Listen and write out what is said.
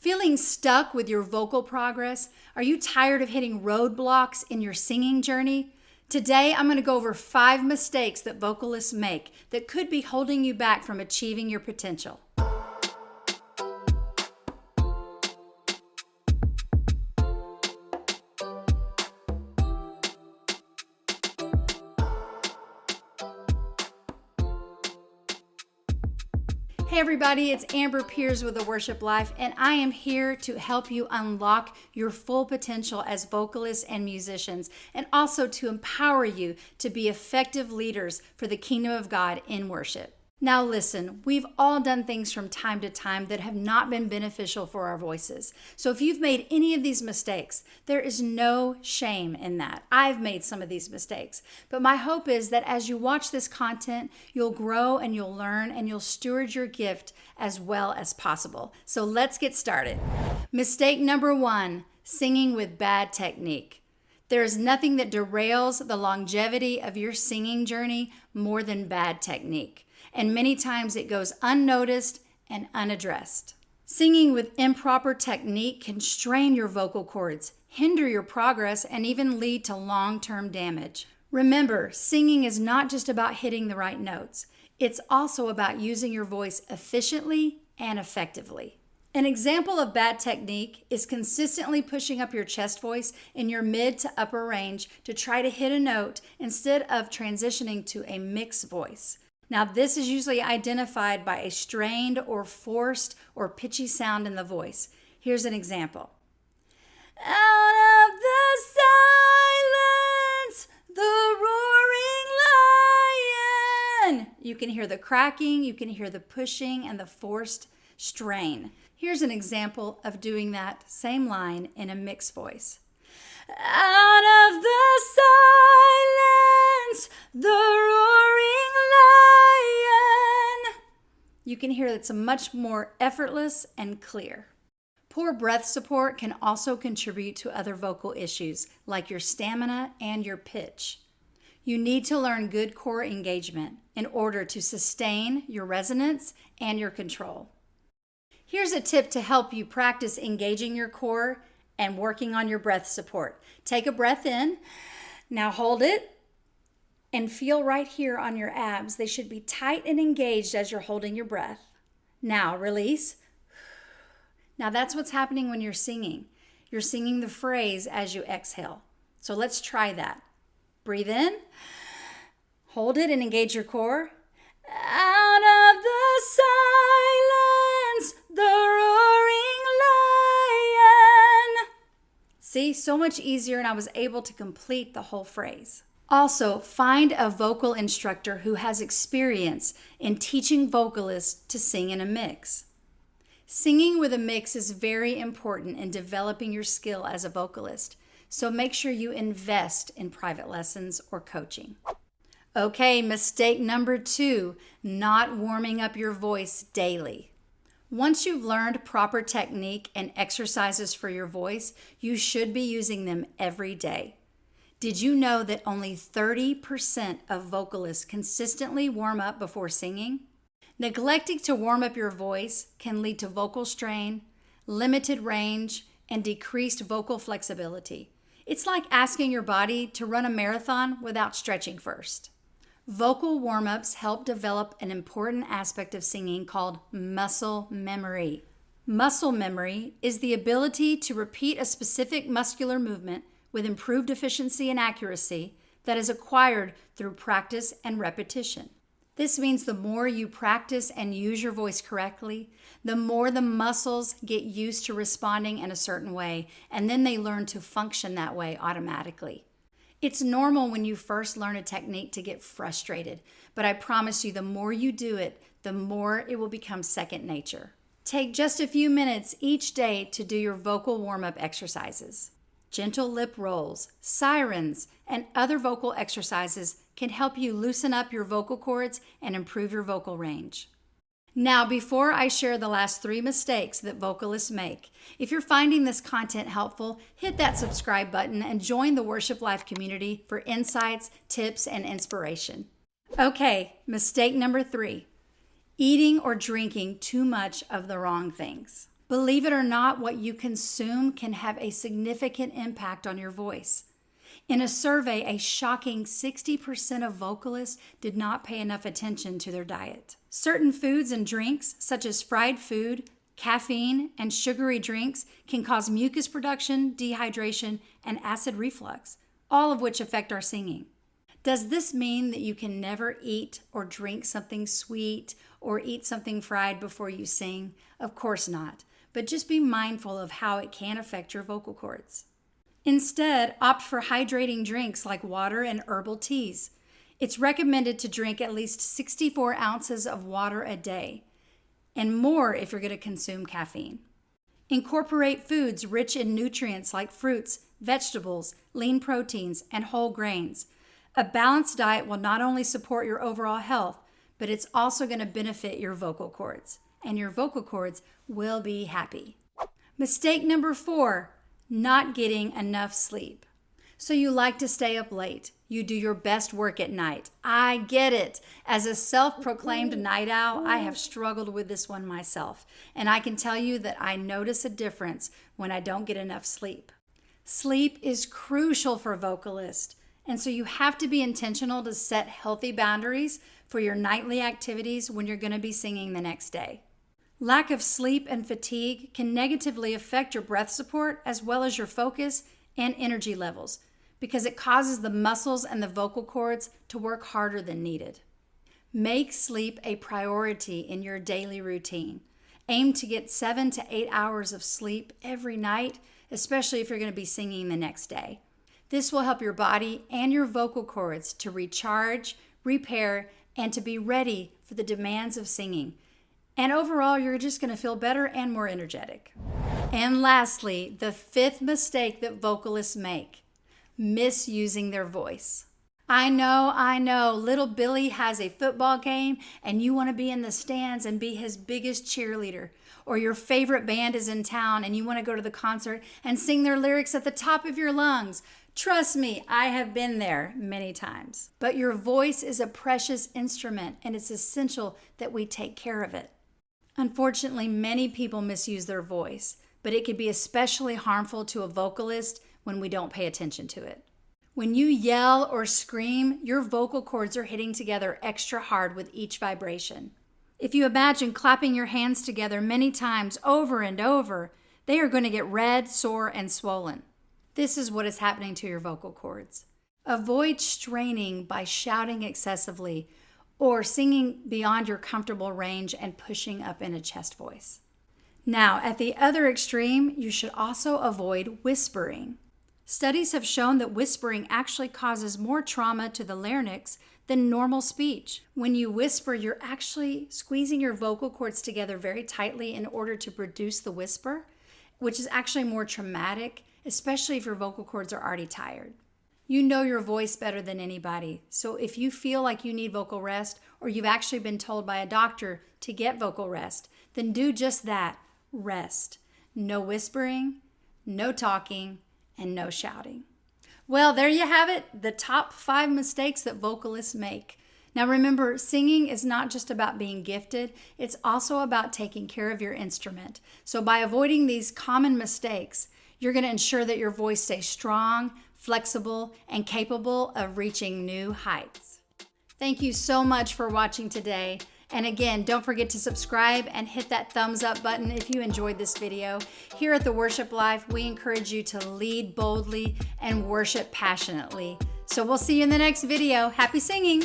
Feeling stuck with your vocal progress? Are you tired of hitting roadblocks in your singing journey? Today, I'm going to go over 5 mistakes that vocalists make that could be holding you back from achieving your potential. Hey everybody, it's Amber Peairs with The Worship Life, and I am here to help you unlock your full potential as vocalists and musicians, and also to empower you to be effective leaders for the kingdom of God in worship. Now listen, we've all done things from time to time that have not been beneficial for our voices. So if you've made any of these mistakes, there is no shame in that. I've made some of these mistakes. But my hope is that as you watch this content, you'll grow and you'll learn and you'll steward your gift as well as possible. So let's get started. Mistake number 1, singing with bad technique. There is nothing that derails the longevity of your singing journey more than bad technique. And many times it goes unnoticed and unaddressed. Singing with improper technique can strain your vocal cords, hinder your progress, and even lead to long-term damage. Remember, singing is not just about hitting the right notes. It's also about using your voice efficiently and effectively. An example of bad technique is consistently pushing up your chest voice in your mid to upper range to try to hit a note instead of transitioning to a mixed voice. Now, this is usually identified by a strained or forced or pitchy sound in the voice. Here's an example. Out of the silence, the roaring lion. You can hear the cracking, you can hear the pushing, and the forced strain. Here's an example of doing that same line in a mixed voice. Out of the silence, the roaring lion. You can hear it's much more effortless and clear. Poor breath support can also contribute to other vocal issues like your stamina and your pitch. You need to learn good core engagement in order to sustain your resonance and your control. Here's a tip to help you practice engaging your core and working on your breath support. Take a breath in. Now hold it and feel right here on your abs. They should be tight and engaged as you're holding your breath. Now release. Now that's what's happening when you're singing. You're singing the phrase as you exhale. So let's try that. Breathe in. Hold it and engage your core. Out of the silence, the roaring lion. See, so much easier, and I was able to complete the whole phrase. Also, find a vocal instructor who has experience in teaching vocalists to sing in a mix. Singing with a mix is very important in developing your skill as a vocalist, so make sure you invest in private lessons or coaching. Okay, mistake number 2, not warming up your voice daily. Once you've learned proper technique and exercises for your voice, you should be using them every day. Did you know that only 30% of vocalists consistently warm up before singing? Neglecting to warm up your voice can lead to vocal strain, limited range, and decreased vocal flexibility. It's like asking your body to run a marathon without stretching first. Vocal warm-ups help develop an important aspect of singing called muscle memory. Muscle memory is the ability to repeat a specific muscular movement with improved efficiency and accuracy that is acquired through practice and repetition. This means the more you practice and use your voice correctly, the more the muscles get used to responding in a certain way, and then they learn to function that way automatically. It's normal when you first learn a technique to get frustrated, but I promise you the more you do it, the more it will become second nature. Take just a few minutes each day to do your vocal warm-up exercises. Gentle lip rolls, sirens, and other vocal exercises can help you loosen up your vocal cords and improve your vocal range. Now, before I share the last 3 mistakes that vocalists make, if you're finding this content helpful, hit that subscribe button and join the Worship Life community for insights, tips, and inspiration. Okay, mistake number 3, eating or drinking too much of the wrong things. Believe it or not, what you consume can have a significant impact on your voice. In a survey, a shocking 60% of vocalists did not pay enough attention to their diet. Certain foods and drinks, such as fried food, caffeine, and sugary drinks, can cause mucus production, dehydration, and acid reflux, all of which affect our singing. Does this mean that you can never eat or drink something sweet or eat something fried before you sing? Of course not, but just be mindful of how it can affect your vocal cords. Instead, opt for hydrating drinks like water and herbal teas. It's recommended to drink at least 64 ounces of water a day, and more if you're going to consume caffeine. Incorporate foods rich in nutrients like fruits, vegetables, lean proteins, and whole grains. A balanced diet will not only support your overall health, but it's also going to benefit your vocal cords, and your vocal cords will be happy. Mistake number 4. Not getting enough sleep. So you like to stay up late. You do your best work at night. I get it. As a self-proclaimed night owl, I have struggled with this one myself. And I can tell you that I notice a difference when I don't get enough sleep. Sleep is crucial for vocalists. And so you have to be intentional to set healthy boundaries for your nightly activities when you're going to be singing the next day. Lack of sleep and fatigue can negatively affect your breath support as well as your focus and energy levels because it causes the muscles and the vocal cords to work harder than needed. Make sleep a priority in your daily routine. Aim to get 7 to 8 hours of sleep every night, especially if you're going to be singing the next day. This will help your body and your vocal cords to recharge, repair, and to be ready for the demands of singing. And overall, you're just going to feel better and more energetic. And lastly, the 5th mistake that vocalists make: misusing their voice. I know, little Billy has a football game and you want to be in the stands and be his biggest cheerleader. Or your favorite band is in town and you want to go to the concert and sing their lyrics at the top of your lungs. Trust me, I have been there many times. But your voice is a precious instrument and it's essential that we take care of it. Unfortunately, many people misuse their voice, but it can be especially harmful to a vocalist when we don't pay attention to it. When you yell or scream, your vocal cords are hitting together extra hard with each vibration. If you imagine clapping your hands together many times over and over, they are going to get red, sore, and swollen. This is what is happening to your vocal cords. Avoid straining by shouting excessively or singing beyond your comfortable range and pushing up in a chest voice. Now, at the other extreme, you should also avoid whispering. Studies have shown that whispering actually causes more trauma to the larynx than normal speech. When you whisper, you're actually squeezing your vocal cords together very tightly in order to produce the whisper, which is actually more traumatic, especially if your vocal cords are already tired. You know your voice better than anybody, so if you feel like you need vocal rest or you've actually been told by a doctor to get vocal rest, then do just that, rest. No whispering, no talking, and no shouting. Well, there you have it, the top 5 mistakes that vocalists make. Now remember, singing is not just about being gifted, it's also about taking care of your instrument. So by avoiding these common mistakes, you're going to ensure that your voice stays strong, flexible, and capable of reaching new heights. Thank you so much for watching today. And again, don't forget to subscribe and hit that thumbs up button if you enjoyed this video. Here at The Worship Life, we encourage you to lead boldly and worship passionately. So we'll see you in the next video. Happy singing!